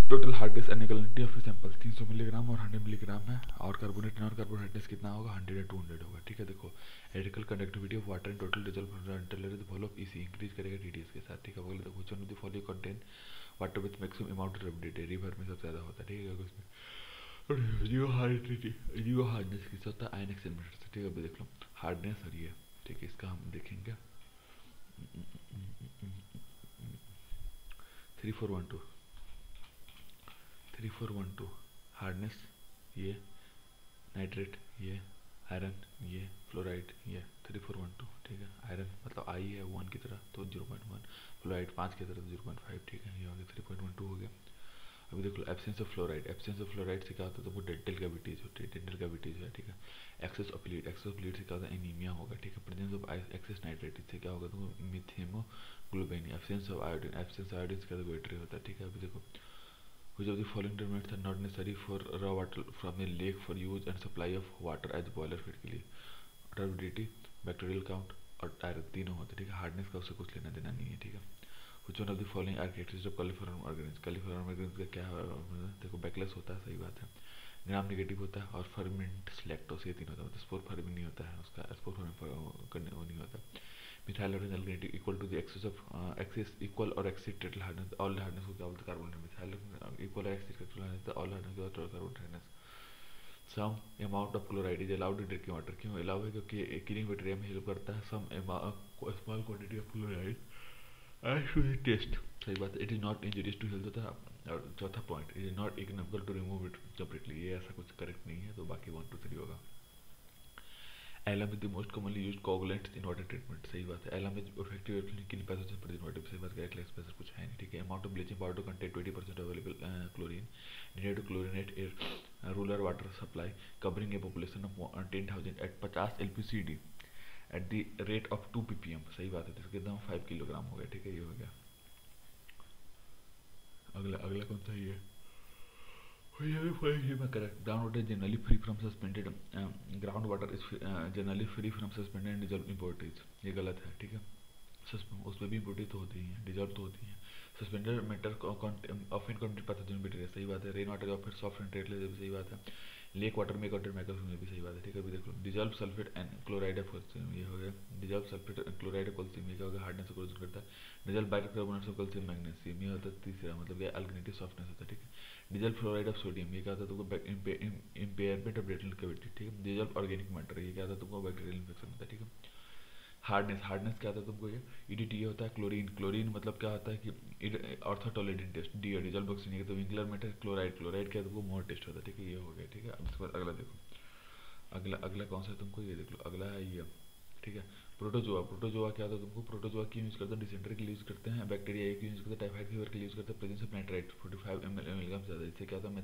Total hardness and alkalinity of sample 300 milligram और 100 milligram है, और कार्बोनेट और कार्बोहाइड्रेट्स कितना होगा 100 या 200 होगा। ठीक है, देखो electrical conductivity of water in total dissolve follow इसी इंक्रीज करेगा टीडीएस के साथ। ठीक है, बोले देखो one of the following contain water with maximum amount of turbidity, river में सबसे ज़्यादा होता है। ठीक है, उसमें जीरो हार्डनेस किससे होता है आयन एक्सेलरेटर से। ठीक है, अभी देख लो हार्डनेस और ये, ठीक है इसका हम देखेंगे 3412 हार्डनेस, ये नाइट्रेट, ये आयरन, ये फ्लोराइड, ये 3412। ठीक है, आयरन मतलब आई है 1 की तरह तो 0.1, फ्लोराइड 5 की तरह तो 0.5। ठीक है, ये हो गया 3.12 हो गया। अभी देख लो absence of fluoride, absence of fluoride से क्या होता है तो वो डेंटल कैविटीज होती है, डेंटल कैविटीज है। ठीक है, excess of lead, excess of lead से क्या होता है एनीमिया होगा। ठीक है, प्रेजेंस ऑफ एक्सेस नाइट्रेट से क्या होगा तो methaemoglobin, absence of iodine, absence iodine से क्या वेटरी होता है। ठीक है, अभी देखो which of the following treatments are not necessary for raw water from the lake for use and supply of water as boiler feed के लिए, turbidity, bacterial count और डायरेक्ट तीनों होते हैं। ठीक है, हार्डनेस का उससे कुछ लेना देना नहीं है। ठीक है, which one of the following are characteristics of coliform organisms, coliform organisms का क्या है देखो बैकलेस होता है, सही बात है, ग्राम नेगेटिव होता है और फर्मेंट लैक्टोस, ये तीन होता है, मतलब स्पोर फर्मिंग नहीं होता है उसका, स्पोर फर्मिंग वो नहीं होता। Methyl hydrogen alkalinity equal to the excess of excess equal और exceed total hardness, all hardness को क्या बोलते हैं कार्बन, मिथाइल इक्वल और exceed total hardness, all hardness को total carbon hardness. Some amount of chloride is allowed in drinking water, क्यों allow है क्योंकि क्लीनिंग बैक्टीरिया में हेल्प करता है। Some small quantity of chloride adds to the taste, सही बात है, it is not injurious to health होता है। और चौथा point it is not economical to remove it completely, ये ऐसा कुछ करेक्ट नहीं है, तो बाकी 1 2 3 होगा। Alum is the most commonly used coagulant in water treatment, सही बात है, alum is effective kill pathogen present water, सही बात है, एक्सप्रेस कुछ है नहीं। ठीक है, amount of bleaching powder contain 20% available chlorine needed to chlorinate air rural water supply covering a population of 10,000 at 50 LPCD at the rate of 2 ppm, सही बात है, तो इसके दाम 5 किलोग्राम हो गया। ठीक है, ये हो गया। अगला अगला कौन सा ये ground water generally free from suspended, ground water is generally free from suspended and dissolve impurities, ये गलत है। ठीक है, उसमें भी इम्पोर्टेज तो होती है, डिजॉल्व तो होती है। Suspended matter of in content pathogen bacteria, सही बात है। रेन वाटर या फिर सॉफ्ट एंड ट्रेटलेस भी सही बात है। लेक वाटर में कंटेंट माइक्रोफिल्म में भी सही बात है। ठीक है, अभी देख लो dissolve sulphate and chloride of calcium, ये हो गया dissolve sulphate and chloride of calcium, ये क्या होगा हार्डनेस को रिड्यूस करता है। Dissolve bicarbonates of calcium magnesium, ये होता है तीसरा, मतलब ये अल्कनेटिव सॉफ्टनेस होता है। ठीक है, डिजॉल्व फ्लोराइड ऑफ सोडियम, ये क्या होता है तुमको इम्पेयरमेंट ऑफ डेंटल कैविटी। ठीक है, डिजॉल्व ऑर्गेनिक मैटर, ये क्या होता है तुमको बैक्टीरियल इन्फेक्शन होता है। ठीक है, हार्डनेस, हार्डनेस क्या होता है तुमको ये ईडीटी होता है। क्लोरीन, क्लोरीन मतलब क्या होता है कि ऑर्थोटोलेडेंट टेस्ट, डी डिजॉल्व ऑक्सीजन, तो विंकलर मेटर। क्लोराइड, क्लोराइड क्या तुमको मोर टेस्ट होता है। ठीक है, ये हो गया। ठीक है, अब इसके बाद अगला देखो, अगला अगला कौन सा है तुमको ये देख लो, अगला है ये। ठीक है, प्रोटोजोआ, प्रोटोजोआ क्या होता है तुमको, प्रोटोजोआ क्यों यूज करते हैं, डिसेंट्री के लिए यूज करते हैं, बैक्टीरिया एक यूज करते हैं, टाइफाइड फीवर के लिए यूज करते हैं, प्रेजेंस ऑफ नाइट्राइट 45 मिलीग्राम ज़्यादा, इससे क्या होता है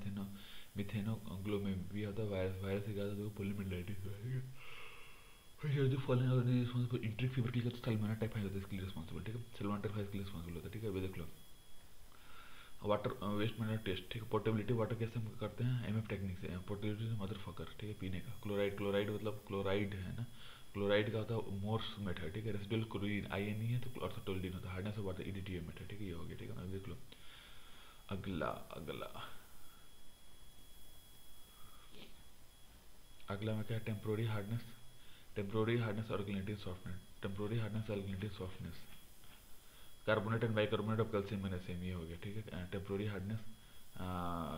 मिथेनोग्लोबिन भी होता है, वायरस से क्या होता है पोलियोमाइलाइटिस। जो following are responsible for enteric fever के लिए सल्मोनेला टाइफाइड होता है, इसके लिए रिस्पांसिबल। ठीक है, सल्मोनेला टाइफाइड के लिए रिस्पांसिबल होता है। ठीक है, अभी देख लो वाटर वेस्ट मैनेजमेंट टेस्ट। ठीक है, पोर्टेबिलिटी वाटर कैसे हम करते हैं, एमएफ टेक्निक से, पोर्टेबिलिटी से मदर फकर। ठीक है, पीने का। क्लोराइड, क्लोराइड मतलब क्लोराइड है ना, क्लोराइड का होता है मोर्स मेथड। ठीक है, रेसिडुअल क्लोरीन आई एन है तो ऑर्थोटोल्डीन होता है, हार्डनेस ऑफ वाटर ईडीटीएम मेथड। ठीक है, ये हो गया। ठीक है, देख लो अगला अगला अगला में क्या है, टेम्पोररी हार्डनेस, टेम्पोररी हार्डनेस और alkalinity softness, temporary hardness alkalinity softness, carbonate and bicarbonate of calcium magnesium, ये हो गया। ठीक है, temporary hardness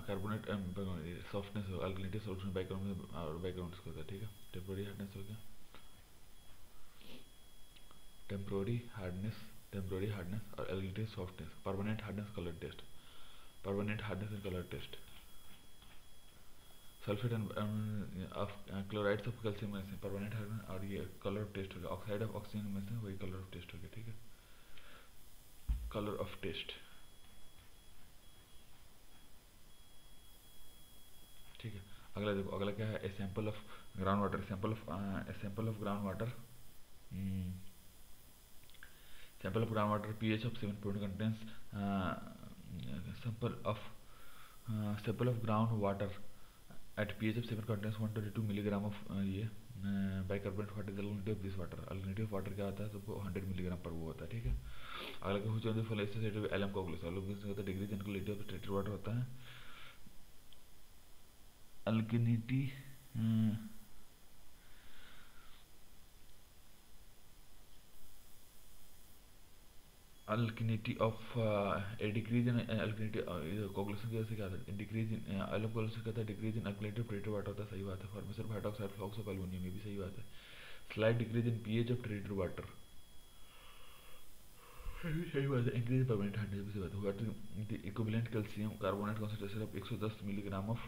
carbonate softness alkalinity softness bicarbonate और बाइकार्बोनेट होता है। ठीक है, टेम्पोररी हार्डनेस हो गया, टेम्पोररी हार्डनेस और alkalinity softness. Permanent hardness colour test, permanent hardness and colour test, sulphate and of chlorides of calcium magnesium permanent hardness, और ये कलर टेस्ट हो गया, ऑक्साइड ऑफ ऑक्सीजन मैग्नीशियम वही कलर ऑफ टेस्ट हो गया। ठीक है, कलर ऑफ टेस्ट। ठीक है, अगला देखो, अगला क्या है, a sample of ground water, sample of ground water, sample of ground water pH of 7 point contains, sample of ground water at pH of 7 contains 122 milligram of ये bicarbonate water is alternative of this water. Alternative water क्या होता है, तो 100 milligram पर वो होता है, ठीक है। अगला कुछ होती है फॉलोइस्टेट एलम कोगुलस, alkalinity degree generality of treated water होता है। Alkalinity alkalinity of a decrease in alkalinity coagulation की वजह से क्या होता है, डिक्रीज इन एलम कोगुलेशन कहता है decrease in alkalinity of treated water होता है, सही बात है। Formation of hydroxide flocs of aluminium, ये भी सही बात है। Slide decrease in pH of treated water, सही बात है। इंक्रीज परमानेंट हार्डनेस भी सही बात है। What is the equivalent calcium carbonate concentration of 110 milligram of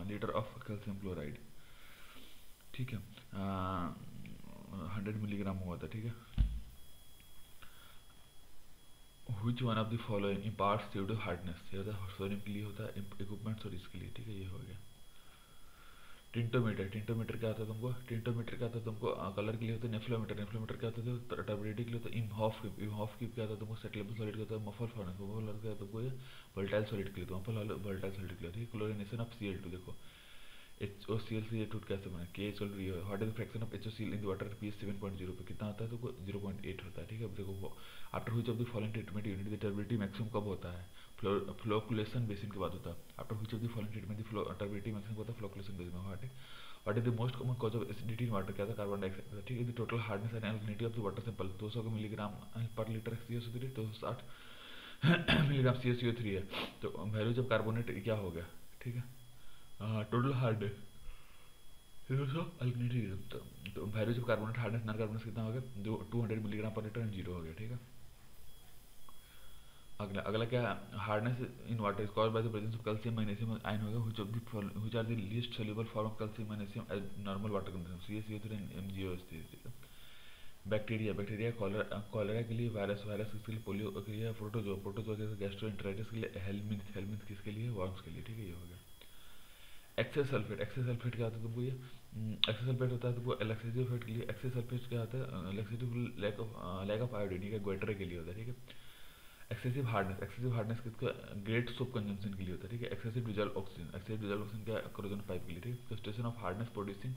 litre of calcium chloride, ठीक है, 100 मिलीग्राम हुआ था, ठीक है। Which one of the following imparts pseudo hardness, ये होता है सोडियम के लिए, होता है इक्विपमेंट्स और इसके लिए, ठीक है, ये हो गया। टिंटोमीटर, टिंटोमीटर क्या आता है तुमको, टिंटोमीटर क्या आता है तुमको, कलर के लिए होता है। नेफ्लोमीटर, नेफ्लोमीटर क्या आता है, टर्बिडिटी के लिए होता है। इम्हॉफ क्यूब क्या आता है तुमको, सेटलेबल सॉलिड का होता है। मफल फॉर्मेशन, मफल क्या है तुमको, ये वोल्टाइल सॉलिड के लिए, तो मफल वोल्टाइल सॉलिड के लिए, ठीक है। क्लोरिनेशन ऑफ Cl2, देखो HOCl से ये टूट कैसे बना, K equal to, what is the fraction of HOCl in the water pH 7.0 पे कितना आता है, तो 0.8 होता है, ठीक है। अब देखो after which of the following treatment unit the turbidity maximum कब होता है, फ्लोकुलेशन बेसिन के बाद होता है। After which of the following treatment the turbidity maximum होता है फ्लोकुलेशन बेसिन में, what is the most common cause of acidity in water, क्या था, कार्बन डाइऑक्साइड, ठीक है। The total hardness and alkalinity of the water sample 200 milligram per litre CO3, 260 milligram CO3 है। तो value जब कार्बोनेट क्या हो गया, ठीक है, टोटल हार्डनेस अल्कलिनिटी, तो वैल्यू जब कार्बोनेट हार्डनेस नॉन कार्बोनेट कितना हो गया, जो 200 मिलीग्राम पर लीटर एंड 0 हो गया, ठीक है। अगला अगला क्या है, hardness in water is caused by the presence of calcium magnesium ion होगा, which are the least soluble form of calcium magnesium as normal water condition, CaCO3 एंड MgO, ठीक है। बैक्टीरिया, बैक्टीरिया कॉलेरा के लिए, वायरस किसके लिए, polio के लिए, प्रोटोजोआ के लिए, गैस्ट्रोएंटेराइटिस के लिए, हेलमिंथ किसके लिए, वर्म्स के लिए, ठीक है, ये हो गया। एक्सेस सल्फेट क्या होता है तुमको, ये एक्सेस सल्फेट होता है तुमको लैक्सेटिव इफेक्ट के लिए। एक्सेस सल्फेट क्या होता है, laxative lack of iodine, goitre के लिए होता है, ठीक है। एक्सेसिव हार्डनेस किसका, ग्रेट सोप कंजम्पशन के लिए होता है, ठीक है। एक्सेसिव डिजॉल्व ऑक्सीजन क्या, कोरोजन पाइप के लिए, ठीक है। Station of hardness producing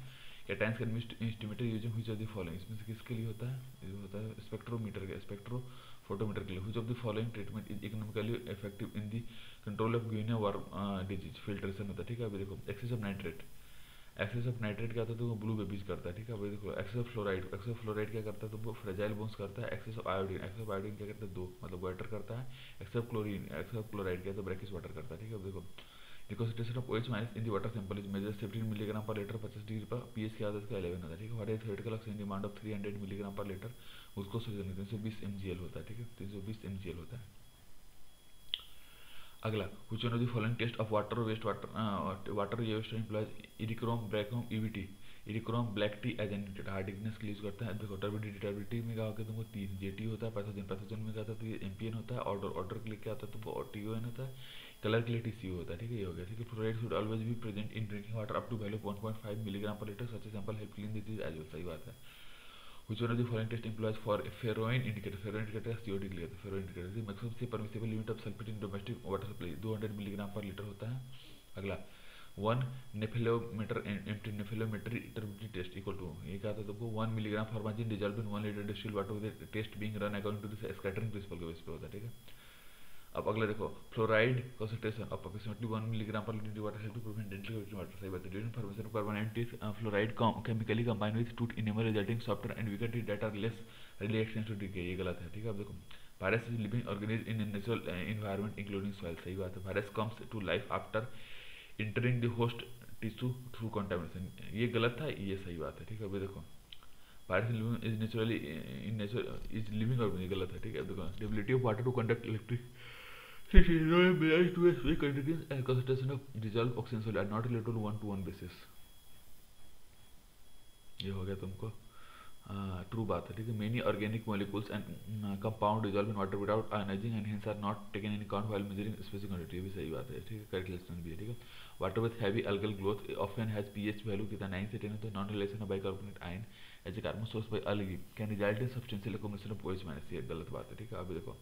cations can be estimated using which of the following, इसमें से किसके लिए होता है, ये होता है स्पेक्ट्रोमीटर के, स्पेक्ट्रोफोटोमीटर के लिए। Which of the following treatment is economically effective in the control of guinea worm disease, filtration होता है, ठीक है। अभी देखो एक्सेस ऑफ नाइट्रेट क्या होता है, तो ब्लू बेबीज करता है, ठीक है। अभी देखो एक्सेस ऑफ फ्लोराइड क्या करता है, तो वो फ्रेजाइल बोन्स करता है। एक्सेस ऑफ आयोडीन क्या करता है, दो मतलब वाटर करता है। एक्सेस ऑफ क्लोराइड क्या है, तो ब्रैकिश वाटर करता है, ठीक है। अब देखो concentration of OH minus in the water sample is measure 17 milligram per litre 50 degree पर, pH क्या होता है इसका 11 होता है, ठीक है। What is theoretical oxygen demand of 300 milligram per litre, उसको 320 mgl होता है, ठीक है, 320 mgl होता है। अगला which one of the following test of water waste water waste employs eriochrome black EBT, eriochrome black T as an hardness के लिए यूज करता है। देखो टर्बिडिटी में क्या होगा तुमको 3 JT होता है। पैथोजन में क्या होता है, तो ये MPN होता है। ऑर्डर के लिए क्या होता है, तो TON होता है। कलर के लिए TCO होता है, ठीक है, ये हो गया, ठीक है। Fluoride should always be present in drinking water up to value 1.5 milligram per litre, such a sample help clean this as well, सही बात है। Which one of the following test employs for a ferroin indicator, COD के लिए, तो ferroin indicator maximum से permissible limit of sulphate in domestic water supply 200 milligram per litre होता है। अगला 1 nephelometry turbidity test equal to, ये क्या था तुमको, 1 milligram formazin dissolve in 1 litre distilled water with test being run according to the scattering principle के base पे होता है, ठीक है। अब अगला देखो fluoride concentration of approximately 1 milligram per litre water help to prevent dental water, सही बात है। During formation of carbonated fluoride chemically combined with tooth enamel resulting softer and weaker teeth that are less reaction to decay, ये गलत है, ठीक है। अब देखो virus is living organism in natural environment including soil, सही बात है। Virus comes to life after entering the host tissue through contamination, ये गलत था, ये सही बात है, ठीक है। अभी देखो virus is naturally is living organism, गलत है, ठीक है। देखो ability of water to conduct electric concentration of dissolved oxygen solid are not related on one-to-one basis, ये हो गया तुमको ट्रू बात है, ठीक है। Many organic molecules and compound dissolve in water without ionising and hence are not taken in account while measuring specific quantity, ये भी सही बात है, ठीक है। कैलकुलेशन भी है, ठीक है। Water with heavy algal growth often has pH value कितना 9 से 10 है, तो non relation of bicarbonate ion as a carbon source by algae can result in substantial accumulation of OH minus, ये गलत बात है, ठीक है। अभी देखो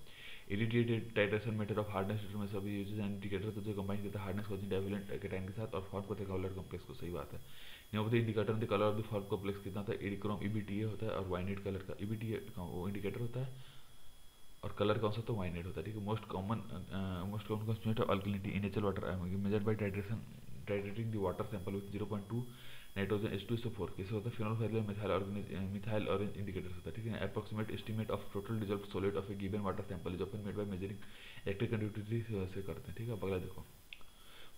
irritated titration method of hardness में सभी यूजेस एंड इंडिकेटर तो जो कंबाइन करता है हार्डनेस कोचिंग डाइवलेंट कैटाइन के साथ और फॉर्म करते हैं कलर कॉम्प्लेक्स को। सही बात है। यहाँ पर indicator the colour of the form complex कितना होता है, इडिक्रोम ईबीटीए होता है और वाइनेट कलर का ईबीटीए वो इंडिकेटर होता है और कलर कौन सा तो वाइनेट होता है। ठीक है। Most common constituent of alkalinity in natural water measured by titrating the water sample with 0.2 nitrogen H2SO4 किसे होता है फिनोल मिथाइल ऑरेंज इंडिकेटर्स होता है। ठीक है। Approximate estimate of total dissolved solid of A given water sample is often made by measuring electric conductivity से करते हैं। ठीक है। अगला देखो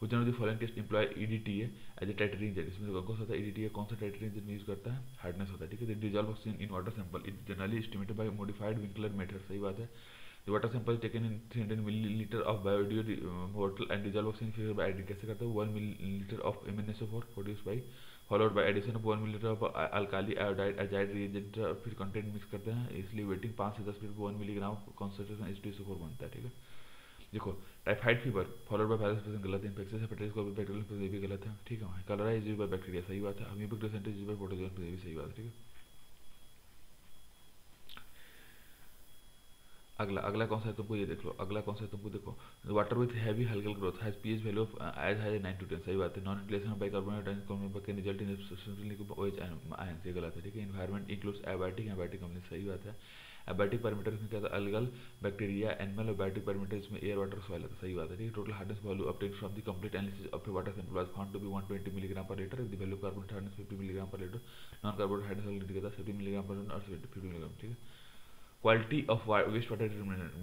which one of the following test employ EDTA as a titrating agent। इसमें कौन सा होता है EDTA, कौन सा titrating agent यूज करता है, हार्डनेस होता है। ठीक है। The dissolved oxygen in water sample is generally estimated by modified Winkler method। सही बात है। The water sample is taken in 300 milliliter of biodio bottle and dissolved oxygen figured by adding कैसे करता है 1 milliliter of MnSO4 produced by followed by addition of 1 milliliter of alkali iodide azide reagent फिर content mix करते हैं इसलिए waiting 5 से 10 minute 1 milligram concentration H2SO4 बनता है। ठीक है। देखो typhoid fever followed by virus infection गलत है। इन्फेक्शन हेपेटाइटिस को बैक्टीरियल इन्फेक्शन भी गलत है। ठीक है। कलरा इज यूज्ड बाय बैक्टीरिया सही बात है। Amoebic dysentery is by protozoa भी सही बात है। ठीक है। अगला कौन सा है तुमको ये देख लो। अगला कौन सा है तुमको देखो water with heavy algal growth has pH value of as high 9 to 10 सही बात है। Non relation of bicarbonate and carbonate can result in substantial OH ion से गलत है। ठीक है। एनवायरनमेंट इंक्लूड्स एबायोटिक कंपनी सही बात है। एबायोटिक पैरामीटर्स में क्या था अलगल बैक्टीरिया एनिमल और बायोटिक पैरामीटर्स में एयर वाटर सॉइल है सही बात है। ठीक है। Total hardness value obtain from the complete analysis of water sample was found to be 120 milligram per litre. The value of carbonate hardness 50 milligram per litre. Non carbonate hardness value कितना 70 milligram per litre और 50 milligram. ठीक है। Quality of waste water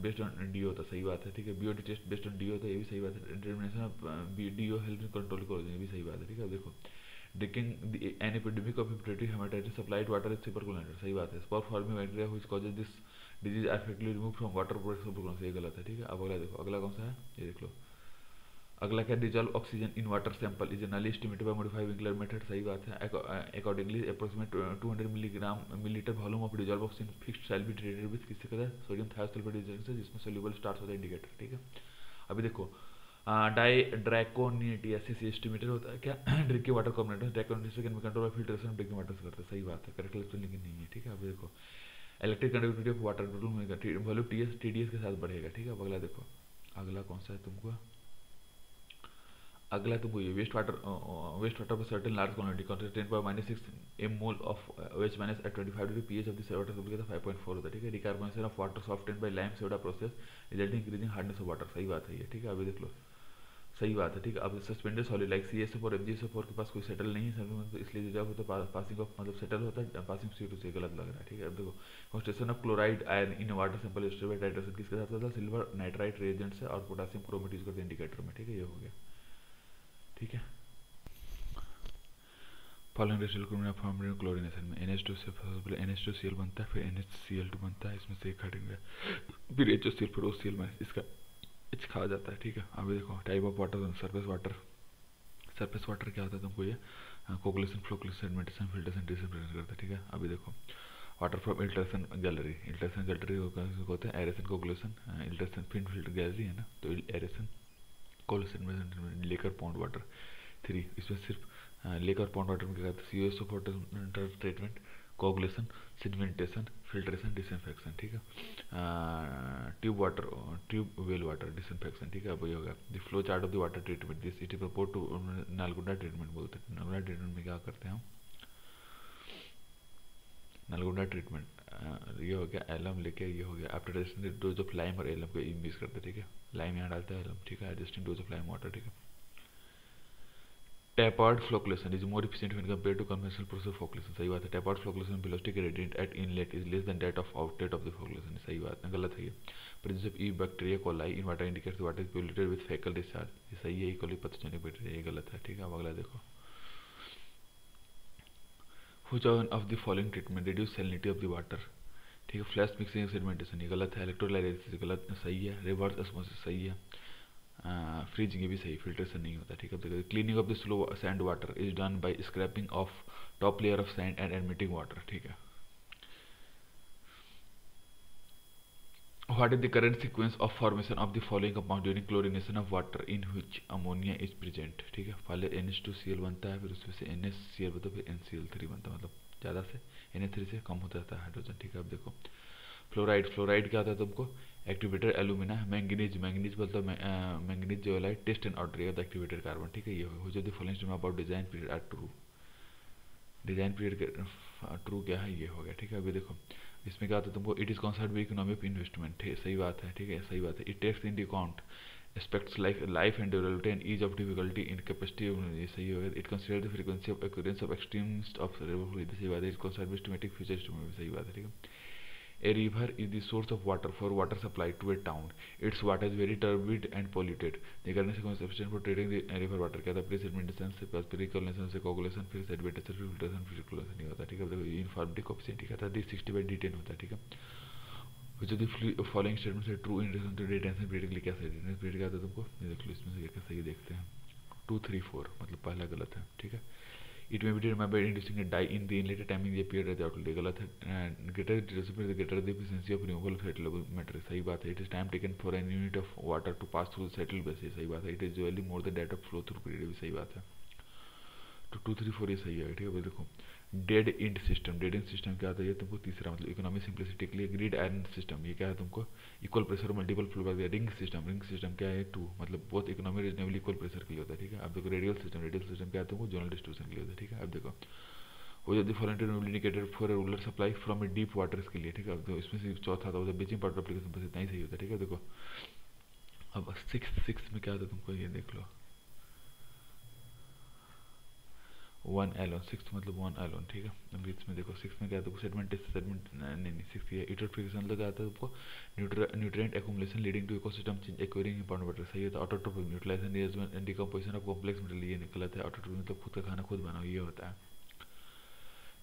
based on DO होता है सही बात है। ठीक है। BOD test based on DO होता है ये भी सही बात है। Determination of DO health control को ये भी सही बात है। ठीक है। देखो drinking an epidemic of hepatitis hepatitis supplied water is superchloride सही बात है। Spore forming bacteria which causes this disease are frequently remove from water products सुपरक्लोराइड ये गलत है। ठीक है। अब अगला देखो अगला कौन सा है ये देख लो। अगला क्या dissolve oxygen in water sample is generally estimated by modified Winkler method सही बात है। Accordingly approximate 200 millilitre volume of dissolve oxygen fixed shall be treated with किससे कहता है सोडियम थायोसल्फेट डिजॉल्व जिसमें सोल्यूबल स्टार्च होता है इंडिकेटर। ठीक है। अभी देखो ड्रैकोनिटियासिस एस्टिमेटेड होता है क्या drinking water component dracontiasis can be control by filtration drinking water से करते हैं सही बात है। करेक्ट लेकिन नहीं है। ठीक है। अभी देखो electric conductivity of water total volume TDS के साथ बढ़ेगा। ठीक है। अब अगला देखो अगला कौन सा है तुमको अगला तुमको ये वेस्ट वाटर पर सर्टेन लार्ज क्वांटिटी कंटेंट पर -6 mol of OH minus at 25 degree pH of the water supply का 5.4 होता है। ठीक है। Decarbonation of water softened by lime soda process resulting increasing hardness of water सही बात है ये। ठीक है। अभी देख लो सही बात है। ठीक है। अब suspended solid like CaSO4 MgSO4 के पास कोई सेटल नहीं है तो इसलिए जब होता है पासिंग ऑफ मतलब सेटल होता है पासिंग CO2 से गलत लग रहा है। ठीक है। अब देखो concentration of chloride ion in water sample storage titration किसके साथ होता है सिल्वर नाइट्राइट रिएजेंट से और पोटेशियम क्रोमेट यूज करते हैं इंडिकेटर में। ठीक है। ये हो गया। ठीक है। फॉलोइंग रेशियो फॉर्म क्लोरिनेशन में NH2 से पहले NH2Cl बनता है फिर NHCl2 बनता है इसमें से एक हटेंगे फिर HCl फिर OCl में इसका H खा जाता है। ठीक है। अभी देखो type of water surface water क्या होता है तुमको ये coagulation flocculation sedimentation filtration disinfection करता है। ठीक है। अभी देखो वाटर फ्रॉम इल्ट्रेशन गैलरी होता है एरेशन कोगुलेशन इल्ट्रेशन फिल्टर गैलरी है ना तो एरेशन कोगुलेशन में लेकर पॉन्ड वाटर 3 इसमें सिर्फ लेक और पॉन्ड वाटर में क्या करते हैं CaSO4 treatment coagulation sedimentation filtration disinfection. ठीक है। Tube well water disinfection. ठीक है। अब ये हो गया the flow chart of the water treatment this it is propose to Nalgonda treatment बोलते हैं। नलगुंडा ट्रीटमेंट में क्या करते हैं हम नलगुंडा ट्रीटमेंट ये हो गया एलम लेके ये हो गया after adjusting dose of lime और एलम को मिक्स करते हैं। ठीक है। लाइम यहाँ डालता है एलम। ठीक है। Adjusting dose of lime water. ठीक है। Tapered flocculation is more efficient when compared to conventional process of flocculation सही बात है। Tapered flocculation velocity gradient at inlet is less than that of outlet of the flocculation सही बात है। गलत है ये। Presence of E bacteria coli in water indicates the water is polluted with fecal discharge ये सही है। E coli pathogenic bacteria ये गलत है। ठीक है। अब अगला देखो which one of the following treatment reduce salinity of the water। ठीक है। फ्लैश मिक्सिंग सेडिमेंटेशन ये गलत है। इलेक्ट्रोलाइसिस गलत सही है। रिवर्स ऑस्मोसिस सही है। फ्रीजिंग ये भी सही फिल्ट्रेशन नहीं होता। ठीक है। Cleaning of the slow sand water is done by scraping of top layer of sand and admitting water. ठीक है। What is the current sequence of formation of the following compound during chlorination of water in which ammonia is present. ठीक है। पहले NH2Cl बनता है फिर उसमें से NaCl बनता है फिर NCl3 बनता है मतलब ज़्यादा से NH3 से कम होता जाता है हाइड्रोजन। ठीक है। अब देखो फ्लोराइड, फ्लोराइड क्या होता है तुमको, एक्टिवेटर एल्यूमिना, मैंगनीज, मैंगनीज बोलते हो मैंगनीज जो है test and order the activator carbon, ठीक है ये हो जो the following statement about design period are true, design period true क्या है ये हो गया, ठीक है। अभी देखो इसमें क्या होता है तुमको, it is concern with economy of investment, सही बात है, ठीक है सही बात है। It takes in account aspects like life and durability and ease of difficulty in capacity, ये सही होगा। It consider the frequency of occurrence of extremes of river, सही बात है। It consider systematic future statement, सही बात है, ठीक है। A river is the source of water for water supply to a town. Its water is very turbid and polluted. The current is sufficient for treating the river water, क्या था, pre-sedimentation से pre-coagulation से coagulation, फिर sedimentation, फिर filtration, फिर coagulation नहीं होता, ठीक है। देखो uniformity coefficient क्या था, D60/D10 होता है, ठीक है। which of the following statements are true in relation to retention period के लिए, क्या सही retention period क्या आता है तुमको, ये देख लो इसमें से क्या सही देखते हैं, 2 3 4 मतलब पहला गलत है, ठीक है। It may be determined by inducing a dye in the inlet timing the period the outlet, गलत है। Greater the greater the efficiency of removal of settleable matter, सही बात है। It is time taken for an unit of water to pass through settle basis, सही बात है। It is usually more the date of flow through period, भी सही बात है। तो 2 3 4 ये सही है, ठीक है। भाई देखो dead end system, dead end system क्या आता है तुमको, तीसरा मतलब इकोनॉमी सिंप्लिसिटी के लिए। ग्रिड आयरन सिस्टम ये क्या है तुमको, equal pressure multiple flow bye ring system, ring system क्या है 2 मतलब बहुत इकोनॉमी रीजनेबल इक्वल प्रेशर के लिए होता है, ठीक है। अब देखो रेडियल सिस्टम, रेडियल सिस्टम क्या है तुमको, जोनल डिस्ट्रीब्यूशन के लिए होता है, ठीक है। अब देखो वो जो following indicator for rural supply from a deep waters के लिए, ठीक है। तो इसमें से चौथा था बीचिंग पाउडर एप्लीकेशन, बस इतना ही सही होता है, ठीक है। देखो अब सिक्स में क्या होता है तुमको, ये देख लो 1 एलोन, 6 मतलब 1 एलोन, ठीक है। अभी इसमें देखो 6 में क्या है, सेटमेंट नहीं 6 ये यूट्रोफिकेशन लगा आता है तुमको, nutrient accumulation leading to ecosystem change acquiring important water, सही है। Autotrophic utilisation and decomposition of complex material, ये निकलता है। ऑटोट्रोपिक मतलब खुद का खाना खुद बनाओ, ये होता है।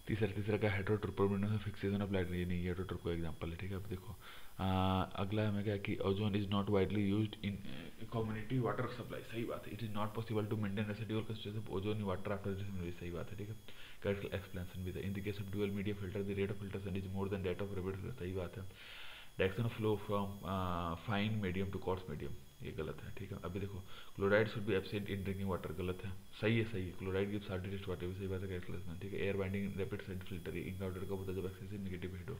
तीसरा का हेटरोट्रोपिक फिक्सेशन ऑफ लाइट, ये नहीं हेटरोट्रोप का एग्जांपल है, ठीक है। अब देखो अगला हमें क्या कि ozone is not widely used in community water supply, सही बात है। It is not possible to maintain residual consistency of ozone in water after this, सही बात है, ठीक है। करेक्ट एक्सप्लेनेशन भी था। In the case of dual media filter the rate of filtration is more than that of rapid, सही बात है। Direction of flow from fine medium to coarse medium, ये गलत है, ठीक है। अभी देखो chloride should be absent in drinking water, गलत है। सही है, सही है। Chloride gives hard taste water, भी सही बात है, कैलकुलेशन, ठीक है। Air binding rapid sand filter encounter कब होता है, जब एक्सेसिव नेगेटिव हीट हो।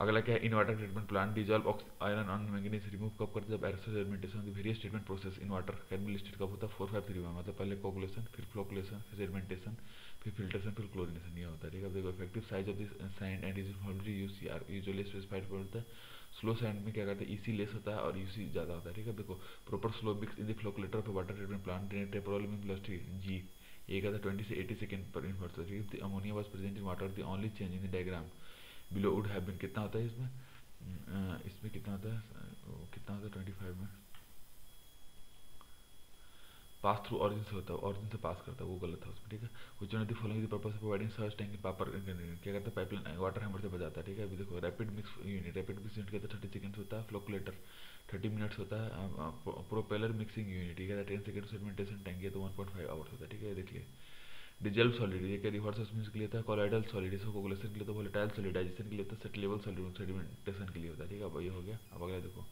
अगला क्या है, in water treatment plant dissolve iron on manganese remove कब करते हैं, जब aerosol sedimentation the various treatment process in water can be listed कब होता है, 4 5 3 1 मतलब पहले कोगुलेशन, फिर फ्लोकुलेशन, फिर सेडिमेंटेशन, फिर फिल्ट्रेशन, फिर क्लोरिनेशन, ये होता है, ठीक है। देखो effective size of this sand and is already usually specified for होता है। स्लो सैंड में क्या करते हैं, ईसी लेस होता है और यूसी ज़्यादा होता है, ठीक है। देखो proper slow mix in the flocculator of water treatment plant temporal में वेलोसिटी जी, ये कहता है 20 से 80 सेकंड पर इनवर्स, ठीक है। Ammonia was present in water, the only change in the diagram below would have been, कितना होता है इसमें, इसमें कितना होता है, कितना होता है 25 में पास थ्रू ऑरिजिन से होता है, ऑरिजिन से पास करता है, वो गलत है उसमें, ठीक है। कुछ जो following the purpose of providing search tank पापर क्या करता है, पाइपलाइन वाटर हैमर से बजाता है, ठीक है। अभी देखो rapid mix unit, rapid mix unit कहता है 30 सेकंड्स होता है। फ्लोकुलेटर 30 मिनट्स होता है। प्रोपेलर मिक्सिंग यूनिट, ठीक है 10 सेकंड सेडिमेंटेशन टैंक, ये तो 1.5 आवर्स होता है, ठीक है। देखिए डिजल्व सॉलिड, ये क्या रिवर्स ऑस्मोसिस के लिए होता है। कोलाइडल सॉलिड इसको कोगुलेशन के लिए, तो वोलेटाइल सॉलिड डाइजेशन के लिए होता है। सेटलेबल सॉलिड सेडिमेंटेशन के लिए होता है, ठीक है। अब ये हो गया। अब अगला देखो,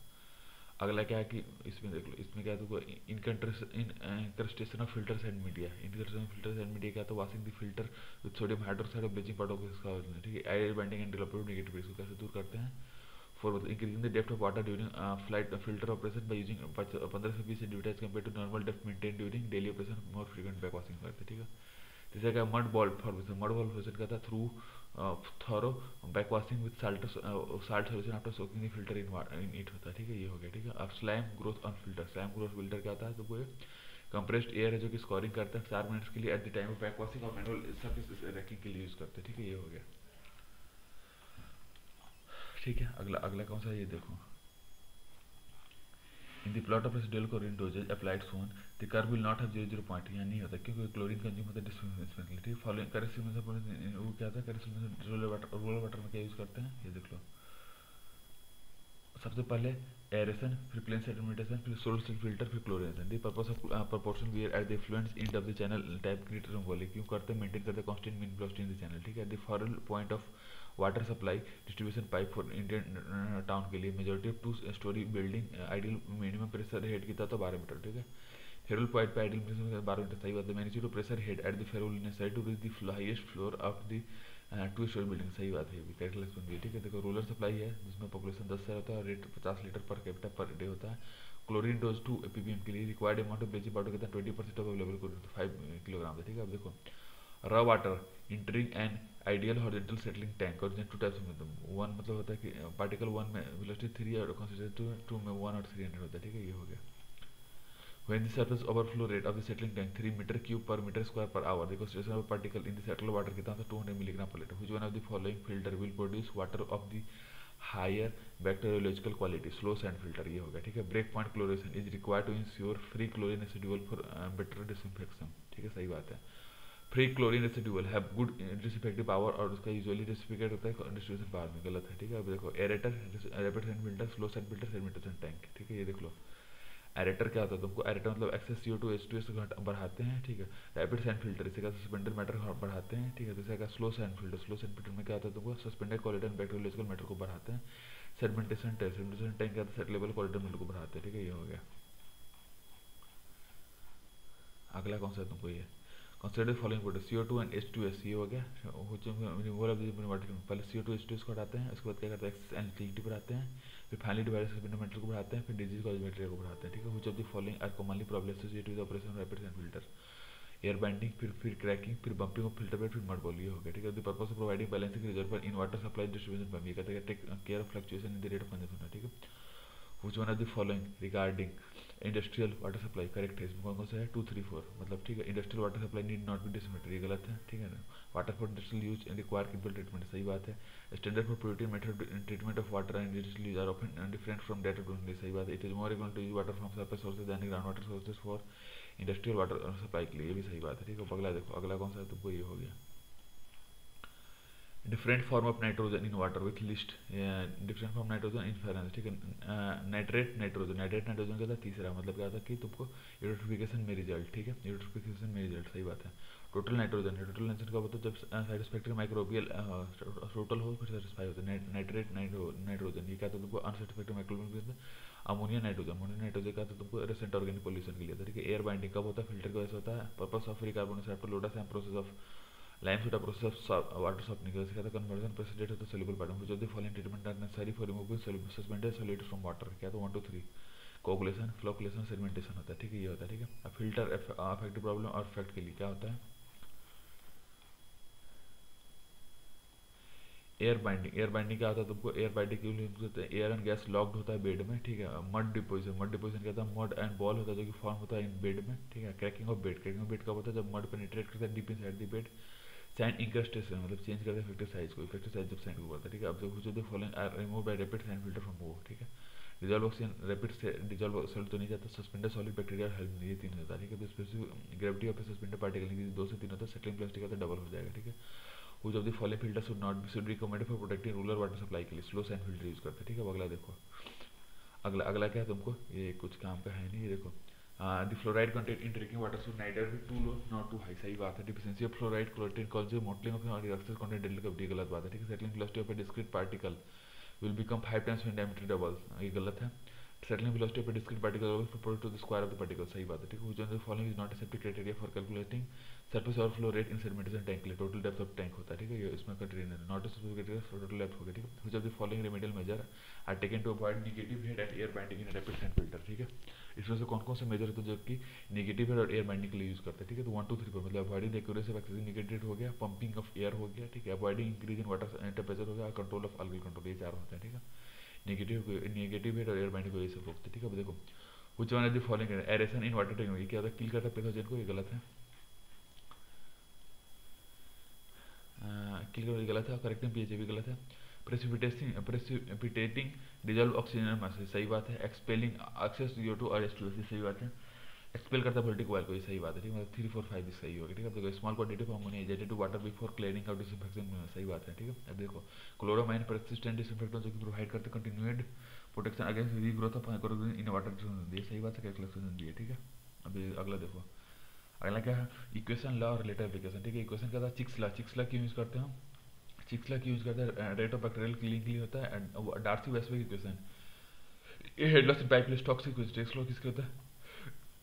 अगला क्या है कि इसमें देख लो, इसमें क्या है तो incrustation of filters and media, incrustation of filters and media क्या था, washing the filter with sodium hydroxide और ब्लीचिंग पाउडर, ठीक है। Air binding and development negative इसको कैसे दूर करते हैं। For increasing the depth of water during flight filter operation by using 15 से 20 centimetre as compare to normal depth maintain during daily operation, more frequent back washing करते हैं, ठीक है। जैसे क्या mud ball formation, mud ball formation क्या था, through thorough back washing with salt solution after soaking the filter in it होता है, ठीक है। ये हो गया, ठीक है। अब slime growth on filter, slime growth filter क्या होता है, तो वो कंप्रेस्ड एयर है जो कि स्कोरिंग करता है 4 मिनट्स के लिए at the time of back washing और मैनुअल सरफेस रैकिंग के लिए यूज करते हैं, ठीक है। ये हो गया, ठीक है। अगला अगला कौन सा है, ये देखो in the plot of residual chlorine doses applied soon the curve will not have 0 point, यहाँ नहीं होता क्योंकि क्लोरीन कंज्यूम होता है डिस्पेंसली, ठीक है। फॉलोइंग करेक्ट वो क्या था, करेक्ट रूरल वाटर में क्या यूज करते हैं, ये देख लो। सबसे पहले एरेशन, फिर प्लेन सेडिमेंटेशन, फिर सोल फिल्टर, फिर chlorination. The purpose of proportion weir at the influence end of the channel type creator बोले क्यों करते हैं, मेंटेन करते हैं constant mean velocity in the channel, ठीक है। The ferrule point of water supply distribution pipe for Indian town के लिए majority of 2 storey building ideal minimum pressure head कितना था 12 मीटर, ठीक है। फेरोल पॉइंट पे आइडियल प्रेशर 12 मीटर, सही बात है। Magnitude of pressure head at the ferrule necessary to reach the highest floor of the two storey building, सही बात है, ये भी करेक्ट बन गई। ठीक है, देखो रूरल सप्लाई है जिसमें पॉपुलेशन 10 से होता है और rate 50 litre per capita per day होता है। क्लोरीन डोज 2 ppm के लिए required amount of bleaching powder कितना 20% ऑफ अवेलेबल क्लोरीन 5 किलोग्राम है। ठीक है, अब देखो raw water entering an ideal horizontal settling tank और टू टाइप्स में, वन मतलब होता है कि पार्टिकल वन में वेलोसिटी 3 और कंसंट्रेशन 2 में 1 और 300 होता है। ठीक है, ये हो गया। When the surface overflow rate of the settling tank 3 meter cube per meter square per hour, the concentration of a particle in the settled water कितना था 200 milligram per liter. Which one of the following filter will produce water of the higher bacteriological quality? Slow sand filter, ये हो गया। ठीक है, break point chlorination is required to ensure free chlorine residual for better disinfection। ठीक है, सही बात है। Free chlorine residual have good disinfective power और उसका यूजुअली डिसइंफेक्ट होता है डिस्ट्रीब्यूशन पावर में, गलत है। ठीक है, अब देखो aerator, rapid sand filter, slow sand filter, sedimentation tank. ठीक है, ये देख लो एरेटर क्या होता है तुमको, एरेटर मतलब एक्सेस CO2 H2S बढ़ाते हैं। ठीक है, रैपिड सैंड फिल्टर इसे क्या सस्पेंडेड मैटर बढ़ाते हैं। ठीक है, दूसरा क्या slow sand filter, slow sand filter में क्या होता है तुमको सस्पेंडेड कोलेडन बैक्टीरियोलॉजिकल मैटर को बढ़ाते हैं। सेडिमेंटेशन टैंक, सेडिमेंटेशन टैंक क्या होता है सेट लेवल कोलेडन मैटर को बढ़ाते हैं। ठीक है, ये हो गया। अगला कौन सा है तुमको, ये consider following product CO2 and H2S, ये हो गया। रिमूवल ऑफ द वाटर, पहले CO2 H2S को हटाते हैं, उसके बाद क्या करते हैं एक्सेस एल्कलिनिटी बढ़ाते हैं, फिर फाइनली डिवाइड सस्पेंडेड मैटर को बढ़ाते हैं, फिर डिजीज कॉज बैक्टीरिया को बढ़ाते हैं। ठीक है, which of the following are commonly problem associated with operation of rapid sand filter, air binding, फिर क्रैकिंग, फिर बंपिंग ऑफ फिल्टर बेड, फिर मड बॉल, ये हो गया। ठीक है, the purpose of providing balancing reservoir in water supply distribution pump, ये कहते हैं take care of fluctuation in the rate of consumption. ठीक है, which one of the following regarding industrial water supply correct है, इसमें कौन कौन सा है 2 3 4, मतलब ठीक है industrial water supply need not be disinfected, ये गलत है। ठीक है ना, water for industrial use and require chemical treatment, सही बात है। Standard for purity method treatment of water and industrial use are often different from that of only, सही बात है। It is more equal to use water from surface sources than ground water sources for industrial water supply के लिए, ये भी सही बात है। ठीक है, अगला देखो, अगला कौन सा है तुमको, ये हो गया different form of nitrogen in water with list, different form nitrogen in फेरेंस। ठीक है, नाइट्रेट नाइट्रोजन, नाइट्रेट नाइट्रोजन का था तीसरा, मतलब क्या था कि तुमको यूट्रोफिकेशन में रिजल्ट। ठीक है, यूट्रोफिकेशन में रिजल्ट, सही बात है। टोटल नाइट्रोजन, टोटल नाइट्रोजन का होता है जब सेटिस्फैक्टरी माइक्रोबियल टोटल हो फिर सेटिस्फाई होता है। नाइट्रेट नाइट्रोजन, ये क्या था तुमको unsatisfactory microbial. Ammonia nitrogen, ammonia nitrogen का तो तुमको रेसेंट ऑर्गेनिक पॉल्यूशन के लिए था। ठीक है, एयर बाइंडिंग कब होता है फिल्टर की वजह से होता है। Purpose of free carbon after लोडा Sam process of lime soda process of water softening का सिखाता कन्वर्जन प्रेसिडेंट होता है सोल्यूबल पार्ट में, जो the following treatment are necessary for removing suspended solid from water, क्या तो 1 2 3 कोगुलेशन, फ्लोकुलेशन, सेडिमेंटेशन होता है। ठीक है, ये होता है। ठीक है, अब फिल्टर अफेक्टिव प्रॉब्लम और इफेक्ट के लिए क्या होता है एयर बाइंडिंग, एयर बाइंडिंग क्या होता है तुमको, एयर बाइंडिंग के लिए एयर एंड गैस लॉक्ड होता है बेड में। ठीक है, मड डिपोजिशन, मड डिपोजिशन क्या होता है मड एंड बॉल होता है जो कि फॉर्म होता है इन बेड में। ठीक है, cracking of bed, cracking of bed कब होता है जब मड पेनिट्रेट करता है deep inside the bed. Sand incrustation मतलब चेंज करते हैं इफेक्टिव साइज को, इफेक्टिव साइज जब सैंड को करता है। ठीक है, अब देखो जो following are remove by rapid sand filter from वो। ठीक है, डिजॉल्व ऑक्सीजन रैपिड से डिजॉल्व सॉलिड तो नहीं जाता, सस्पेंडेड सॉलिड बैक्टीरिया हेल्प, ये 3 होता है। ठीक है, specific gravity of suspended particle 2 से 3 होता है, सेटलिंग प्लास्टिक का तो डबल हो जाएगा। ठीक है, which of the following filter should recommended for protecting rural water supply के लिए, स्लो सैंड फिल्टर यूज करते हैं। ठीक है, अगला देखो, अगला अगला क्या है तुमको, ये कुछ काम का है नहीं, ये देखो the fluoride content in drinking water should neither be too low not too high, सही बात है। Deficiency of fluoride chlorine causes mottling of excess content daily कब, गलत बात है। ठीक है, settling velocity of a discrete particle will become 5 times when diameter double, ये गलत है। Settling velocity of a discrete particle proportional to the square of the particle, सही बात है। ठीक है, which of the following is not a safety criteria for calculating surface overflow rate in sedimentation tank के लिए, टोटल डेप्थ ऑफ टैंक होता है। ठीक है, ये इसमें container not a safety criteria for total depth हो गया। ठीक है, which of the following remedial measure are taken to avoid negative head and air binding in rapid sand filter. ठीक है, इसमें से कौन कौन से मेजर होते हैं जो कि नेगेटिव हेड और एयर बाइंडिंग के लिए यूज करते हैं। ठीक है, तो 1 2 3 4 मतलब avoiding the accuracy of accessing negative हो गया, पंपिंग ऑफ एयर हो गया। ठीक है, avoiding increase in water temperature हो गया, कंट्रोल ऑफ अल्गल कंट्रोल, ये 4 होते हैं। ठीक है, नेगेटिव हेड और एयर बाइंडिंग को ये सब होते हैं। ठीक है, अब देखो which one of the following aeration in water technology क्या होता है किल करता है पैथोजन को, ये गलत है। किल करता गलत है, करेक्टिंग पीएच भी गलत है। प्रेसिपिटेटिंग डिजॉल्व ऑक्सीजन मासेस, सही बात है। एक्सपेलिंग एक्सेस CO2 और H2S, सही बात है। एक्सपेल करता है वोल्टिक ऑयल को, ये सही बात है। ठीक है, मतलब 3 4 5 सही होगा। ठीक है, देखो small quantity of ammonia ejected to water before cleaning out disinfection, सही बात है। ठीक है, अब देखो क्लोरामाइन परसिस्टेंट डिसइंफेक्टेंट जो कि प्रोवाइड करते continued protection against regrowth of microorganism in water, ये सही बात है, कैलकुलेशन दी है। ठीक है, अब अगला देखो, अगला क्या है इक्वेशन लॉ और रिलेटेड एप्लीकेशन। ठीक है, इक्वेशन क्या था चिक्स लॉ, चिक्स लॉ क्यों यूज करते हैं हम, चिक्स लॉ क्यों यूज करते हैं रेट ऑफ बैक्टीरियल किलिंग के लिए होता है। डार्सी वेस्टविक इक्वेशन ये head loss in pipeless toxic vegetables law किसके होता है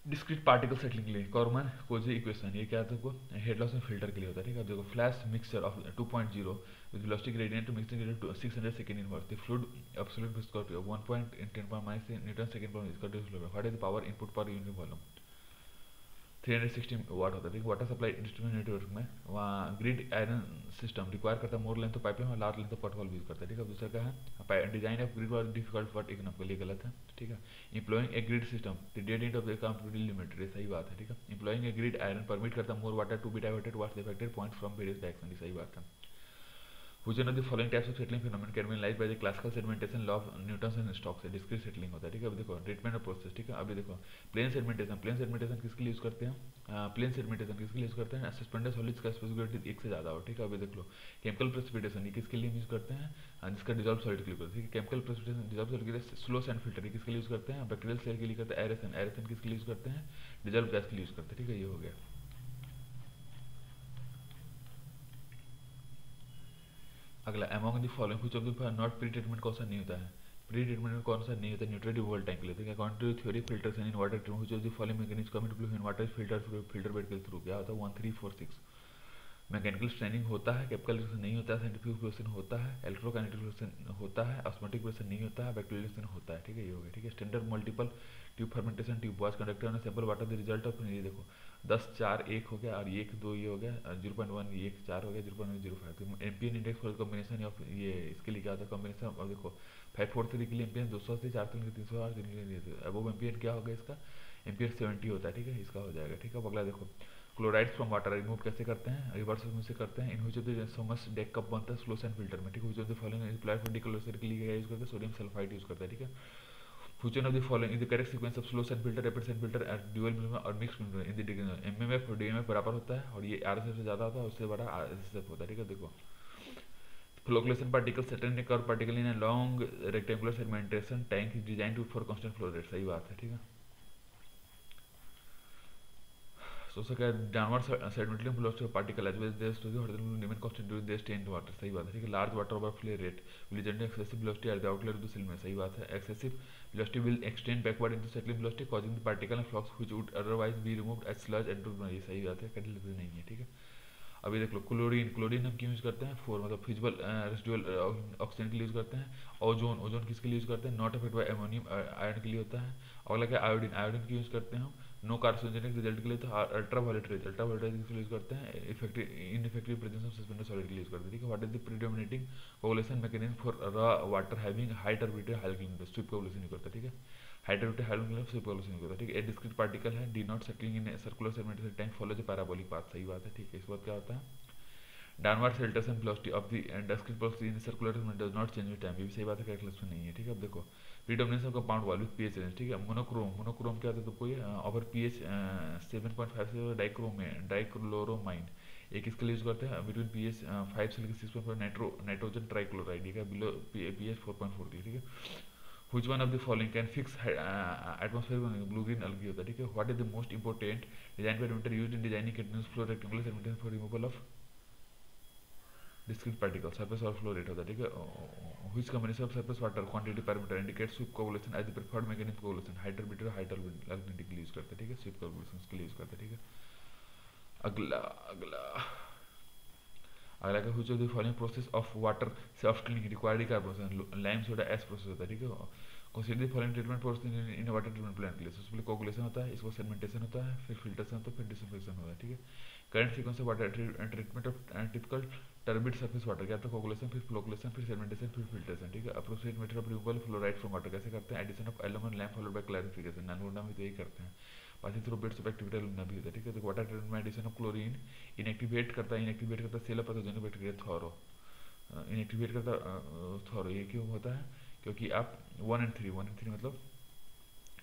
डिस्क्रीट पार्टिकल सेटलिंग के लिए कॉरमन कोजी इक्वेशन, ये क्या है आपको हेड लॉस में फिल्टर के लिए होता है, ठीक है। देखो flash mixture of 2.0 with velocity gradient mixing gradient 600 second inverse the fluid absolute viscosity 1.10 newton second per viscosity flow what is the power input per unit volume 360 watt होता है, ठीक है। वाटर सप्लाई डिस्ट्रीब्यूशन नेटवर्क में वहाँ grid iron system require करता है more length pipeline और large length pot use करता है, ठीक है। दूसरा क्या है design of grid was difficult but economically गलत है, ठीक है। Employing a grid system the date of the completely limited, सही बात है, ठीक है। Employing a grid iron permit करता है more water to be diverted towards the affected point from various direction, सही बात है। Which one of the following types of settling phenomenon can be analyzed by the classical sedimentation law of Newton's and Stokes से discrete settling होता है, ठीक है। अभी देखो ट्रीटमेंट ऑफ प्रोसेस, ठीक है। अभी देखो प्लेन सेडिमेंटेशन किसके लिए यूज करते हैं, प्लेन सेडिमेंटेशन किसके लिए यूज करते हैं, सस्पेंडेड सॉलिड्स का स्पेसिफिक एक से ज्यादा हो, ठीक है। अभी देख लो केमिकल प्रेसिपिटेशन ये किसके लिए यूज करते हैं, जिसका डिजॉल्व सॉलिड के लिए करते हैं, केमिकल प्रेसिपिटेशन डिजॉल्व सॉलिड के लिए स्लो सैंड फिल्टर किसके लिए यूज करते हैं, बैक्टीरियल सेल के लिए करते हैं एरेसन किसके लिए यूज करते हैं, डिजॉल्व गैस के लिए यूज करते हैं, ठीक है। ये हो गया। अगला among the following which of the not pre treatment कौन सा नहीं होता है, प्री ट्रीटमेंट में कौन सा नहीं होता है, न्यूट्रेटिव वोल्ट टैंक के लिए, ठीक है। According to theory filters in water treatment which of the following mechanism come into in water filter bed के थ्रू क्या होता है 1 3 4 6 मैकेनिकल स्ट्रेनिंग होता है, केमिकल रिएक्शन नहीं होता है, साइंटिफिक रिएक्शन होता है, इलेक्ट्रोकाइनेटिक रिएक्शन होता है, ऑस्मोटिक रिएक्शन नहीं होता है, बैक्टीरियल रिएक्शन होता है, ठीक है। ये हो गया, ठीक है। Standard multiple tube fermentation tube was conducted on sample water the result of, ये देखो 10 4 1 हो गया और 1 2 ये हो गया 0.1 1 4 हो गया 0.05 तो MPN index for combination of ये इसके लिए क्या होता है कॉम्बिनेशन। अब देखो 543 के लिए एमपीएन 280 4 के लिए 308 3 के लिए अब एमपीएन क्या होगा इसका एमपीएन 70 होता है, ठीक है। इसका हो जाएगा, ठीक है। अब अगला देखो क्लोराइड्स फ्रॉम वाटर रिमूव कैसे करते हैं, रिवर्स में से करते हैं। In which of the schmutzdecke कप बनता है स्लो सैंड फिल्टर में, ठीक है। Which of the following apply for dechlorination के लिए क्या यूज करते हैं, सोडियम सल्फाइड यूज करता है, ठीक है। Which one of the following is the correct sequence of slow sand filter, rapid sand filter, dual minimum और mixed minimum in the MMF और DMF बराबर होता है और ये RSF से ज़्यादा होता है उससे बड़ा RSF होता है, ठीक है। देखो flocculation particle settling curve particle in long rectangular segmentation tank is design to for constant flow rate, सही बात है, ठीक है। So downward sedimentary velocity of particle as well as their story horizontal remain constant during their stay in water, सही बात है, ठीक है। Large water overflow rate will generate excessive velocity at the outlet of the cylinder, सही बात है। excessive velocity will extend backward into settling velocity causing the particle and flux which would otherwise be removed as sludge into, ये सही बात है, catalyst नहीं है, ठीक है। अभी देख लो क्लोरीन हम क्यों यूज करते हैं फॉर मतलब फिजिबल रेसिडुअल ऑक्सीजन के लिए यूज करते हैं। ओजोन किसके लिए यूज करते हैं, not affected by ammonium iron के लिए होता है। अगला क्या आयोडीन क्यों यूज करते हैं हम, नो कार्सिनोजेनिक रिजल्ट के लिए। तो अल्ट्रावायलेट रेज किसके लिए यूज करते हैं, ineffective presence of suspended solid के लिए यूज करते हैं, ठीक है। What is the predominating coagulation mechanism for raw water having high turbidity high alkalinity, sweep coagulation use करता है, ठीक है। High turbidity high alkalinity sweep coagulation use करता है, ठीक है। ए डिस्क्रीट पार्टिकल है D not settling in circular segmentation tank follow the parabolic path, सही बात है, ठीक है। इस बात क्या होता है downward filtration velocity of the discrete velocity in the circular segment does not change with time, ये भी सही बात है, कैलकुलेशन नहीं है, ठीक है। अब देखो predominance of compound wall with pH range, ठीक है। मोनोक्रोम क्या होता है तुमको ये ओवर pH 7.5 से डाइक्लोरोमाइन ये किसके लिए यूज करते हैं बिटवीन pH 5 से लेकर 6.5 नाइट्रोजन ट्राइक्लोराइड, ठीक है, बिलो pH 4.4, ठीक है। Which one of the following can fix atmosphere blue green algae होता है, ठीक है। What is the most important design parameter used in designing continuous flow rectangular segmentation for removal of discrete particle surface or flow rate होता है, ठीक है। which combination of surface water quantity parameter indicates sweep coagulation as the preferred mechanism of coagulation, high turbidity और high turbidity के लिए use करते हैं, ठीक है। sweep coagulation के लिए यूज करते हैं, ठीक है। अगला क्या which of the following process of water soft cleaning required decarbonization lime soda ash process होता है, ठीक है। consider the following treatment process in water treatment plant के लिए सबसे पहले कोगुलेशन होता है, इसको सेगमेंटेशन होता है, फिर फिल्ट्रेशन होता है, फिर डिसइंफेक्शन होता है, ठीक है। Current sequence of water treatment of typical turbid surface water क्या था कोगुलेशन फिर फ्लोकुलेशन फिर सेगमेंटेशन फिर फिल्ट्रेशन, ठीक है। Appropriate method of removal fluoride from water कैसे करते हैं, addition of aluminium lamp followed by clarification, नैनोडा में तो यही करते हैं। Passing through beds of activity alumina भी होता है, ठीक है। तो वाटर ट्रीटमेंट में एडिशन ऑफ क्लोरीन इनएक्टिवेट करता है cell of pathogenic bacteria thorough inactivate करता थोरो, ये क्यों होता है क्योंकि आप 1 and 3 मतलब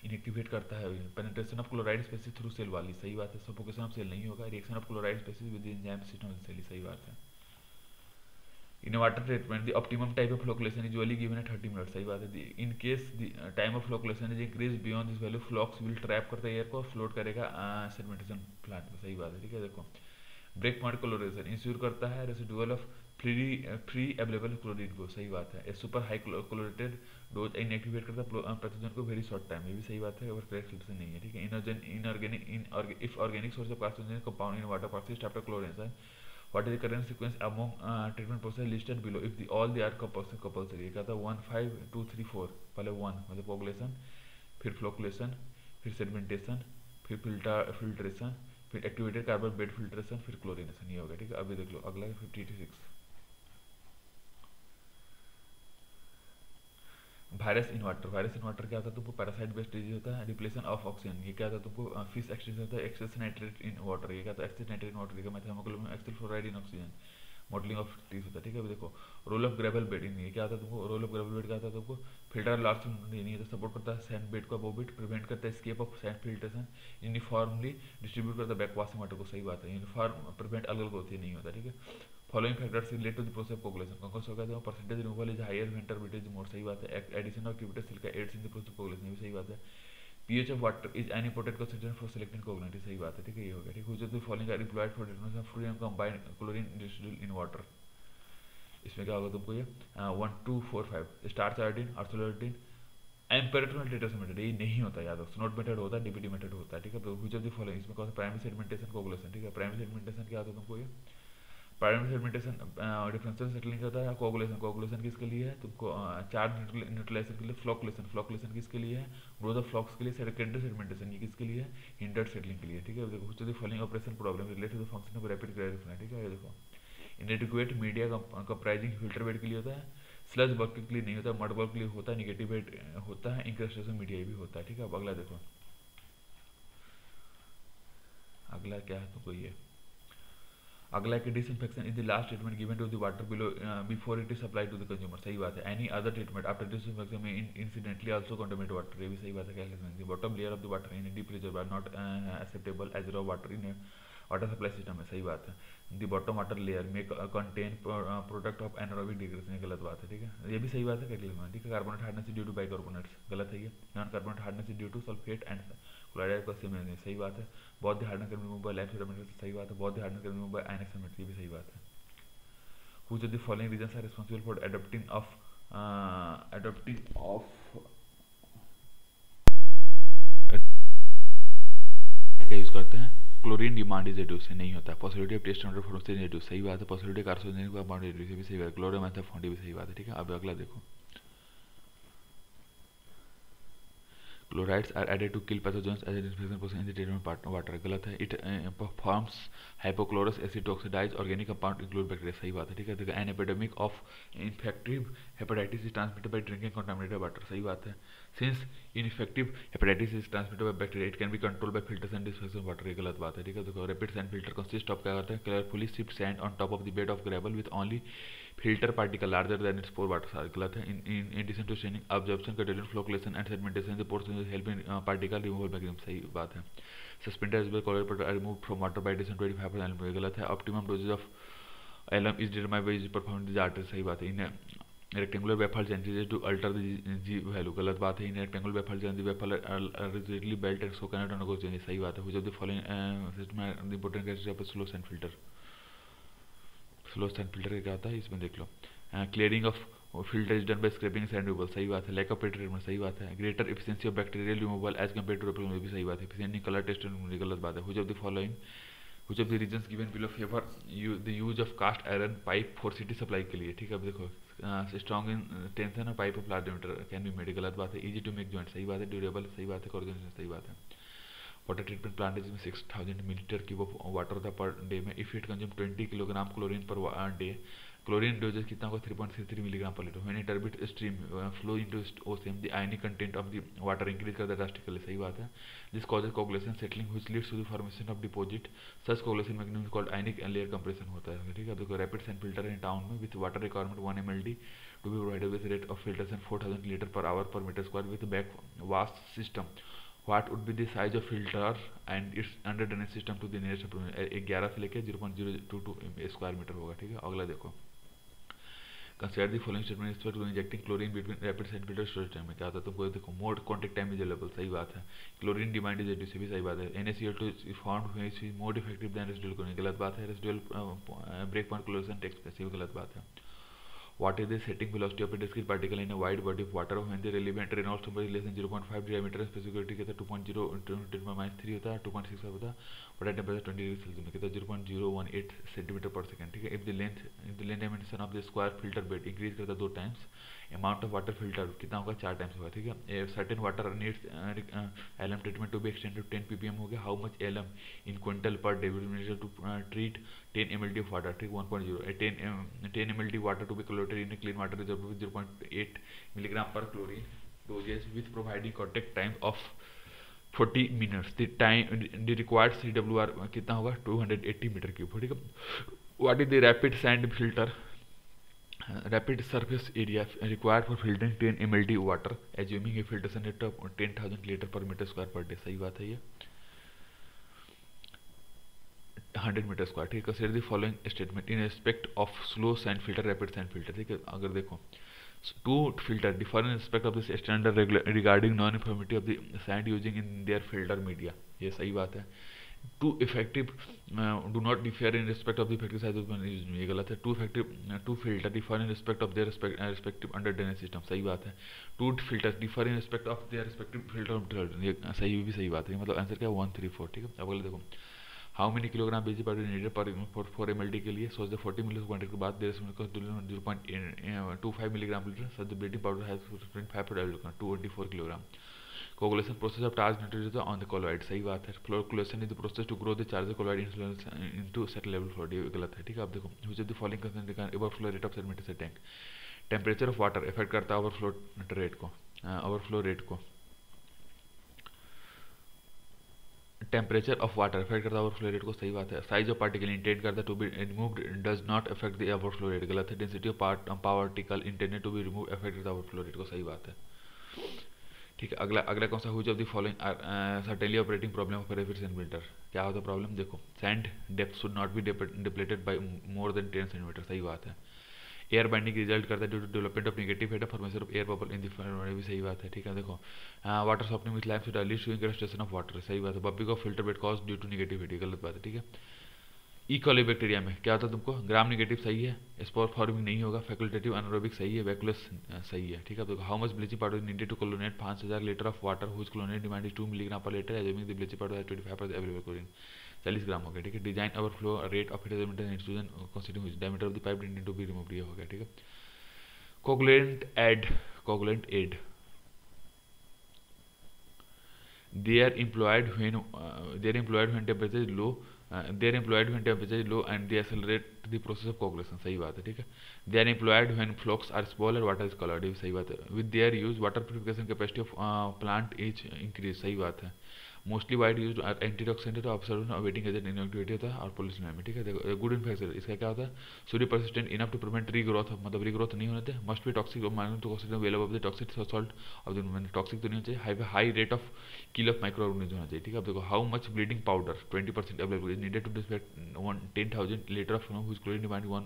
इनएक्टिवेट करता है penetration of chloride species through cell वाली, सही बात है। सफोकेशन ऑफ सेल नहीं होगा, reaction of chloride species with enzyme system cell, सही बात है। In water treatment the optimum time of flocculation is usually given at 30 minute, सही बात है। In case the time of flocculation is increase beyond this value flocks will trap करता है air को float करेगा सेडिमेंटेशन प्लांट में, सही बात है, ठीक है। देखो ब्रेक पॉइंट क्लोरेशन इंश्योर करता है residual of free available chlorine को, सही बात है। ए सुपर हाई क्लोरेटेड डोज इनएक्टिवेट करता है पैथोजन को वेरी शॉर्ट टाइम, ये भी सही बात है और करेक्ट सॉल्यूशन नहीं है, ठीक है। Inorganic if organic source of carcinogenic compound in water persist after chlorination, what is the current sequence among treatment process listed below if all they are compulsory। क्या था 1 5 2 3 4, पहले 1 मतलब कोगुलेशन, फिर फ्लोकुलेशन, फिर सेडिमेंटेशन, फिर फिल्ट्रेशन, फिर activated carbon bed filtration, फिर chlorination, ये हो गया, ठीक है। अभी देख लो अगला 56 virus in water. Virus in water क्या होता है तुमको, पैरासाइट बेस्ड डिजीज होता है। रिप्लेशन ऑफ ऑक्सीजन, ये क्या होता है तुमको, फिश एक्सटेंशन होता है। एक्सेस नाइट्रेट इन वाटर, ये क्या होता है एक्सेस नाइट्रेट इन वाटर, का methaemoglobin excel fluoride in oxygen, modelling of teeth होता है, ठीक है। अभी देखो role of gravel bed in, ये क्या होता है तुमको, रोल ऑफ ग्रेवल बेड क्या होता है तुमको, फिल्टर लार्ज नहीं तो सपोर्ट करता है सैंड बेड को अबव बिट, प्रिवेंट करता है escape of sand filtration, uniformly distribute करता है बैक वाशिंग वाटर को, सही बात है। यूनिफॉर्म प्रिवेंट अलग अलग होती है, नहीं होता, ठीक है। Following factors relate to the process of coagulation, कंकर्स हो गया percentage removal is higher when turbidity is more, सही बात है। एडिशन ऑफ क्यूबिटस silica aids in the process of coagulation, ये भी सही बात है। PH of water is an important consideration for selecting coagulant, सही बात है, ठीक है, ये हो गया, ठीक है। Which of the following are employed for determination of free and combined chlorine residual in water, इसमें क्या होगा तुमको ये 1 2 4 5 starch iodine, orthotolidine, amperometric titration method, ये नहीं होता याद रखो, स्नोट मेथड होता है, डीपीटी मेथड होता है, ठीक है। तो व्हिच ऑफ द फॉलोइंग, इसमें कौन सा प्राइमरी सेडिमेंटेशन कोगुलेशन, ठीक है। प्राइमरी सेडिमेंटेशन क्या होता है तुमको, ये प्राइमरी सेडिमेंटेशन डिफरेंशियल सेटलिंग होता है। कोगुलेशन, कोगुलेशन किसके लिए है तुमको, चार्ज न्यूट्रलाइजेशन के लिए। फ्लोकुलेशन, फ्लोकुलेशन किसके लिए है, ग्रोथ ऑफ फ्लॉक्स के लिए। सेकेंडरी सेडिमेंटेशन, ये किसके लिए है, हिंडर्ड सेटलिंग के लिए, ठीक है। देखो which of the following operation problem related to the function of rapid cryogenic, ठीक है। ये देखो inadequate media comprising filter bed के लिए होता है, स्लज बकेट के लिए नहीं होता, मड बल्ब के लिए होता है, निगेटिव बेड होता है, इंक्रेस्टेशन मीडिया ये भी होता है, ठीक है। अब अगला देखो, अगला क्या है तुमको, ये अगला कि disinfection is the last treatment given to the water below before it is supply to the consumer, सही बात है। Any other treatment after disinfection may incidentally also contaminate water, ये भी सही बात है। क्या bottom layer of the water in deep reserve are not acceptable as raw water in water supply system है, सही बात है। The bottom water layer may contain product of anaerobic degradation, गलत बात है, ठीक है, ये भी सही बात है। ठीक है। Carbonate hardness due to bicarbonates, गलत है ये। Non carbonate hardness due to sulphate and chloride का सेम, सही बात है। Both hardness can be removed by lime sodium, सही बात है। Both hardness can be removed by ionic sulphate, ये भी सही बात है। Which of the following reasons are responsible for adopting of क्या यूज करते हैं, क्लोरीन डिमांड इज रिड्यूस, नहीं होता। Possibility of test under formation reduce, सही बात है। पॉसिबिलिटी कार्सिनोजेनिक का बाउंड रिड्यूस, भी सही बात है। क्लोरोमेथाफॉन भी सही बात है, ठीक है। अब अगला देखो, chlorides are added to kill pathogens as disinfection process in the treatment part water, गलत है। It performs hypochlorous acid to oxidise organic compound include bacteria, सही बात है, ठीक है। देखो an epidemic of infective hepatitis is transmitted by drinking contaminated water, सही बात है। Since infective hepatitis is transmitted by bacteria it can be controlled by filters and disinfection water, ये गलत बात है, ठीक है। देखो rapid sand filter consist of क्या करते हैं, carefully shift sand on top of the bed of gravel with only filter particle larger than its pore water, गलत है। in addition to staining, absorption, contaminant, flocculation and sedimentation the pores help in particle removal mechanism, सही बात है। suspended as well color product are removed from water by addition 25% alum, गलत है। optimum dosage of alum is determined by performing the artery, सही बात है। in rectangular waffle changes to alter the G value, गलत बात है। in rectangular waffle change the waffle are rigidly built and so cannot undergo change, सही बात है। which of the following system are the important characteristics of a slow sand filter, slow sand filter क्या होता है, इसमें देख लो। Clearing of filter is done by scraping sand removal, सही बात है। लैक ऑफ ट्रीटमेंट, सही बात है। Greater efficiency of bacterial removal as compare to rapid, भी सही बात है। एफिशिएंट इन कलर टेस्ट, गलत बात है। Which of the following, which of the reasons given below favour the use of cast iron pipe for city supply के लिए, ठीक है। अब देखो strong in tension of pipe of large diameter can be made, गलत बात है। Easy to make joint, सही बात है। ड्यूरेबल, सही बात है। कोऑर्डिनेशन, सही बात है। Water treatment plant is 6000 millilitre cube of water होता है पर डे में। If it consume 20 kilogram chlorine per day, chlorine doses कितना होगा 3.33 milligram per litre. When a turbid stream flow into ocean the ionic content of the water increase करता है drastically, सही बात है। This causes coagulation settling which leads to the formation of deposit, such coagulation mechanism called ionic layer compression होता है, ठीक है। देखो rapid sand filter in town में with water requirement 1 mld to be provided with rate of filtration 4000 litre per hour per metre square with back wash system, what would be the size of filter and its under drainage system to the nearest approximate 11 से लेके 0.022 square metre होगा, ठीक है। अगला देखो consider the following statement respect to injecting chlorine between rapid sand filter storage time में क्या होता है तुमको देखो mode contact time is available सही बात है क्लोरीन डिमांड इज रिड्यूस भी सही बात है NaCl2 is found which is more effective than residual chlorine गलत बात है residual break point chlorine text passive गलत बात है What is the setting velocity of a discrete particle in a wide body of water when the relevant Reynolds number is less than 0.5 diameter specificity कहता है 2.0 × 10⁻³ होता है 2.65 होता है but at temperature 20 degree Celsius में कहता है 0.018 सेंटीमीटर पर सेकंड ठीक है if the length dimension of the square filter bed increase करता है 2 times amount of water filter कितना होगा 4 टाइम्स होगा ठीक है certain water needs alum treatment to be extended 10 ppm हो गया how much alum in quintal per day will be to treat 10 ml of water ठीक 1.0 10 ml water to be chlorinated in a clean water reservoir with 0.8 milligram per chlorine doses with providing contact time of 40 minutes the required CWR कितना होगा 280 metre cube ठीक है what is the rapid sand filter rapid surface area required for filtering 10 ml water assuming a filtration rate of 10,000 liter per meter square per day सही बात है ये 100 metre square ठीक है consider the following statement in respect of slow sand filter rapid sand filter ठीक है अगर देखो two filter differ in respect of this standard regarding non uniformity of the sand using in their filter media ये सही बात है two effective do not differ in respect of the effective size ये गलत है two filter differ in respect of their respective under drainage system सही बात है two filter differ in respect of their respective filter ये सही भी सही बात है मतलब आंसर क्या है 1 3 4 ठीक है अब अगले देखो हाउ मेनी किलोग्राम बेजी पाउडर नीडेड पर 4 ml के लिए सोच द 40 मिली क्वांटिटी के बाद देर से 0.25 milligram litre such the bleeding powder has 224 kilogram coagulation process of charge nitrogen on the colloid सही बात है flocculation is the process to grow the charge colloid into set level fluid ये गलत है ठीक है अब देखो which of the following concern overflow rate of sedimentation tank temperature of water effect करता है ओवरफ्लो रेट को टेम्परेचर ऑफ वाटर इफेक्ट करता है ओवरफ्लो रेट को सही बात है साइज ऑफ पार्टिकल इंटेंड करता है to be removed does not affect the overflow rate गलत है density of particle intended to be remove affect करता है ओवरफ्लो रेट को सही बात है ठीक है अगला कौन सा हुई of the following certainly operating problem of refrigeration filter क्या होता है प्रॉब्लम देखो sand depth should not be depleted by more than 10 centimetre सही बात है एयर बाइंडिंग रिजल्ट करता है due to development of negative head formation of air bubble in the भी सही बात है ठीक है देखो water softening with lime should early showing restoration of water सही बात है बबिंग of filter bed cause due to negative head गलत बात है ठीक है ई कॉली बैक्टीरिया में क्या होता है तुमको ग्राम नेगेटिव सही है स्पोर फॉर्मिंग नहीं होगा फैकल्टेटिव एनारोबिक सही है वैकुलस सही है ठीक है देखो how much bleaching powder needed to chlorinate 5000 litre of water whose chlorinate demand is 2 milligram per litre assuming the bleaching powder has 25% available chlorine 40 gram हो गया ठीक है design overflow rate of nitrogen considering which diameter of the pipe need to be removed ये हो गया ठीक है coagulant aid they are employed when temperature is low and they accelerate the process of coagulation सही बात है ठीक है they are employed when flocks are small and water is colored ये सही बात है with their use water purification capacity of plant is increased सही बात है मोस्टली वाइड यूज एंटीटॉक्सिडेंट ऑब्जर्वेशन और वेटिंग एजेंट इनएक्टिविटी होता है और पोल्यूशन में ठीक है गुड इन्फेक्शन इसका क्या होता है सूर्य persistent enough to prevent regrowth मतलब रीग्रोथ नहीं होने थे must be toxic well of the toxic salt of the toxic तो नहीं होना चाहिए high rate of kill of microorganism होना चाहिए ठीक है अब देखो how much bleeding powder 20% available is needed to disinfect 10,000 litre of which chlorine demand 10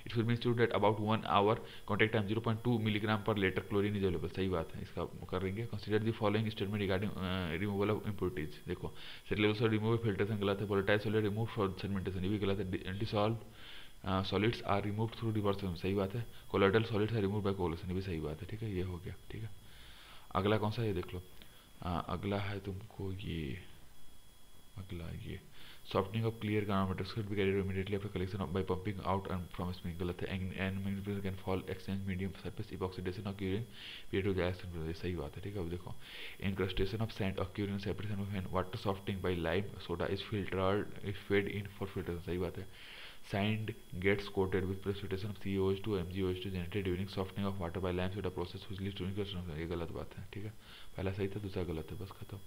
it should mean that about 1 hour contact time 0.2 milligram per litre chlorine is available सही बात है इसका करेंगे consider the following statement regarding removal of impurities देखो set level से remove filtration गलत है volatile solid remove for sedimentation ये भी गलत है dissolve solids are removed through reversal सही बात है colloidal solids are removed by coagulation ये भी सही बात है ठीक है ये हो गया ठीक है अगला कौन सा ये देख लो अगला है तुमको ये अगला ये softening of clear ground matter should be carried immediately after collection by pumping out and from a spring गलत है and magnetism can fall exchange medium surface if oxidation occurring period of reaction सही बात है ठीक है अब देखो incrustation of sand occurring separation when water softening by lime soda is filtered is fed in for filtration सही बात है sand gets coated with precipitation of COH2 MgOH2 generated during softening of water by lime soda process which leads to incrustation ये गलत बात है ठीक है पहला सही था दूसरा गलत है बस खत्म